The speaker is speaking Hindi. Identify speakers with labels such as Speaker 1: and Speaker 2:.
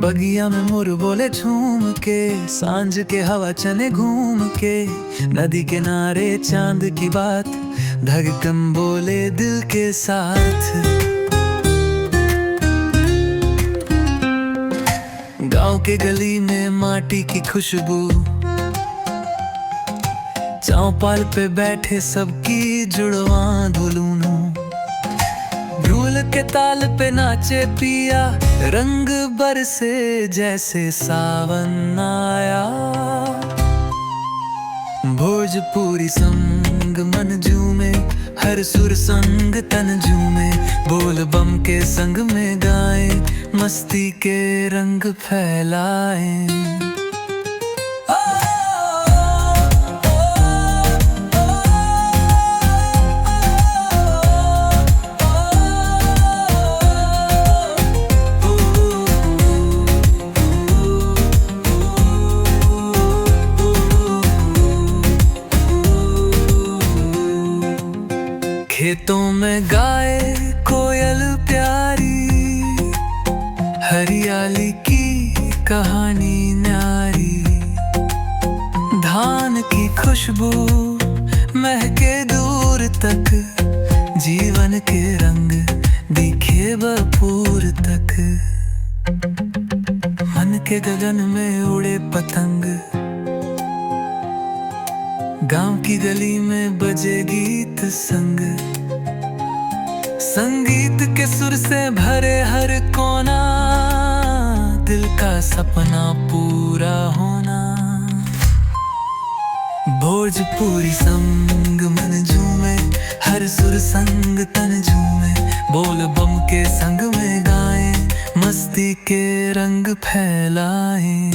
Speaker 1: बगिया में मोर बोले झूम के, सांझ के हवा चने घूम के, नदी किनारे चांद की बात, धड़कन बोले दिल के साथ। गांव के गली में माटी की खुशबू, चौपाल पे बैठे सबकी जुड़वा धुलूनू, ढोल के ताल पे नाचे पिया, रंग बरसे जैसे सावन आया। भोजपुरी संग मन झूमे, हर सुर संग तन झूमे, बोल बम के संग में गाए, मस्ती के रंग फैलाए। खेतों में गाए कोयल प्यारी, हरियाली की कहानी न्यारी, धान की खुशबू महके दूर तक, जीवन के रंग दिखे बपूर तक, मन के गगन में उड़े पतंग, गांव की गली में बजे गीत संग, संगीत के सुर से भरे हर कोना, दिल का सपना पूरा होना। भोजपुरी संग मन झूमे, हर सुर संग तन झूमे, बोल बम के संग में गाए, मस्ती के रंग फैलाए।